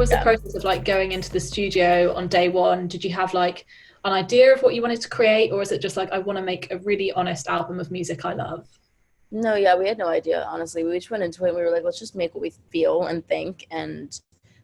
was the process of like going into the studio on day one? Did you have like an idea of what you wanted to create, or is it just like, I want to make a really honest album of music I love? No, yeah, we had no idea, honestly. We just went into it and we were like, let's just make what we feel and think and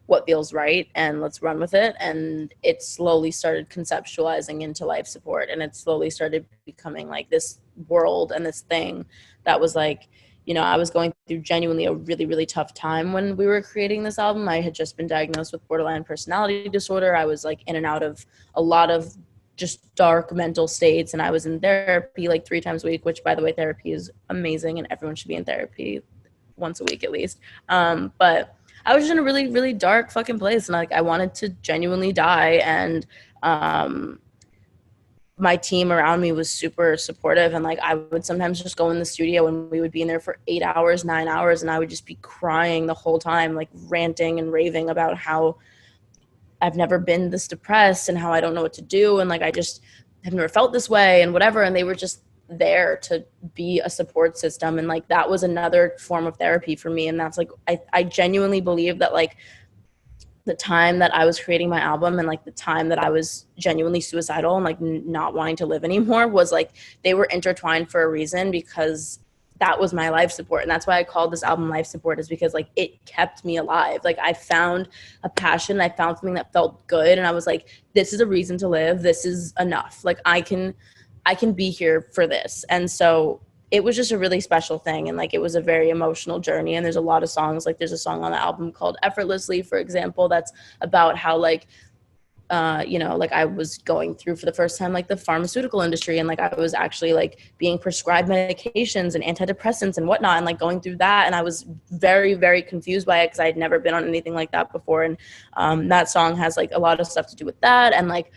what feels right and let's run with it. And it slowly started conceptualizing into life support, and it slowly started becoming like this world and this thing that was like, I was going through genuinely a really, really tough time when we were creating this album. I had just been diagnosed with borderline personality disorder. I was like in and out of a lot of just dark mental states, and I was in therapy like 3 times a week, which, by the way, therapy is amazing and everyone should be in therapy once a week at least. But I was just in a really, really dark fucking place, and like I wanted to genuinely die. And my team around me was super supportive, and like I would sometimes just go in the studio and we would be in there for 8 hours, 9 hours, and I would just be crying the whole time, like ranting and raving about how I've never been this depressed and how I don't know what to do, and like I just have never felt this way and whatever. And they were just there to be a support system, and like that was another form of therapy for me. And that's like I genuinely believe that like the time that I was creating my album and like the time that I was genuinely suicidal and like not wanting to live anymore was like they were intertwined for a reason, because that was my life support. And that's why I called this album Life Support, is because like it kept me alive. Like I found a passion, I found something that felt good, and I was like, this is a reason to live. This is enough. Like I can be here for this. And so it was just a really special thing, and like it was a very emotional journey. And there's a lot of songs, like there's a song on the album called Effortlessly, for example, that's about how like like I was going through for the first time like the pharmaceutical industry, and like I was actually like being prescribed medications and antidepressants and whatnot, and like going through that. And I was very, very confused by it because I had never been on anything like that before. And that song has like a lot of stuff to do with that, and like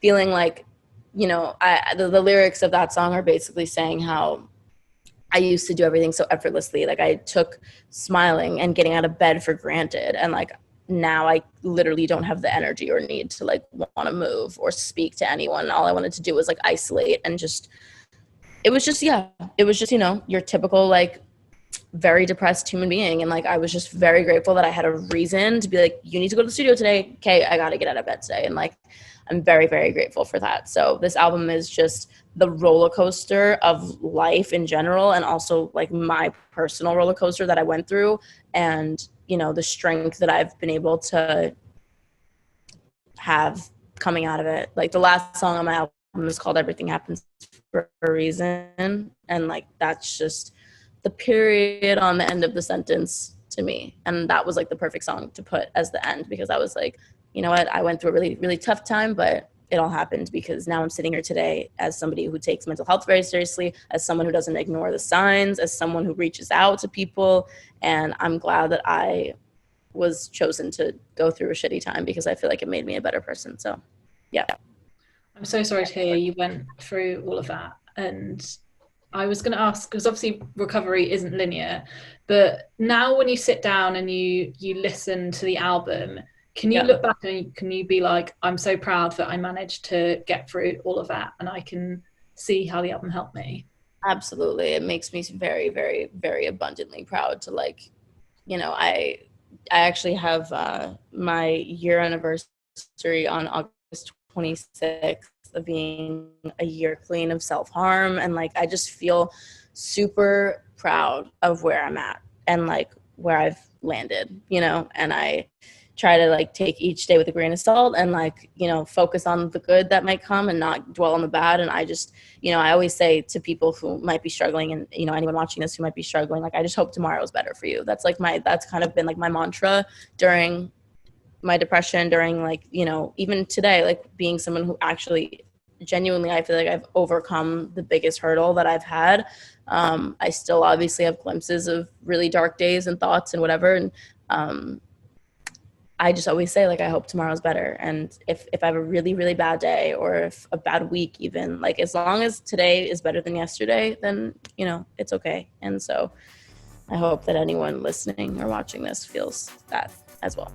feeling like, the lyrics of that song are basically saying how I used to do everything so effortlessly. Like I took smiling and getting out of bed for granted. And like now I literally don't have the energy or need to like want to move or speak to anyone. All I wanted to do was like isolate and just, it was just, yeah, it was just, your typical like very depressed human being. And like I was just very grateful that I had a reason to be like, you need to go to the studio today. Okay, I got to get out of bed today. And like I'm very, very grateful for that. So this album is just the roller coaster of life in general, and also like my personal roller coaster that I went through, and the strength that I've been able to have coming out of it. Like the last song on my album is called Everything Happens for a Reason, and like that's just the period on the end of the sentence to me. And that was like the perfect song to put as the end, because I was like, you know what, I went through a really, really tough time, but it all happened because now I'm sitting here today as somebody who takes mental health very seriously, as someone who doesn't ignore the signs, as someone who reaches out to people. And I'm glad that I was chosen to go through a shitty time, because I feel like it made me a better person. So, yeah. I'm so sorry to hear you went through all of that. And I was going to ask, because obviously recovery isn't linear, but now when you sit down and you listen to the album, can you look back and can you be like, I'm so proud that I managed to get through all of that, and I can see how the album helped me? Absolutely. It makes me very, very, very abundantly proud to like, I actually have my year anniversary on August 26th of being a year clean of self-harm. And like I just feel super proud of where I'm at and like where I've landed, and I try to like take each day with a grain of salt and like, focus on the good that might come and not dwell on the bad. And I just, I always say to people who might be struggling, and, anyone watching this who might be struggling, like, I just hope tomorrow is better for you. That's like that's kind of been like my mantra during my depression, during like, even today, like being someone who actually genuinely, I feel like I've overcome the biggest hurdle that I've had. I still obviously have glimpses of really dark days and thoughts and whatever. And, I just always say, like, I hope tomorrow's better. And if I have a really, really bad day, or if a bad week even, like, as long as today is better than yesterday, then, it's okay. And so I hope that anyone listening or watching this feels that as well.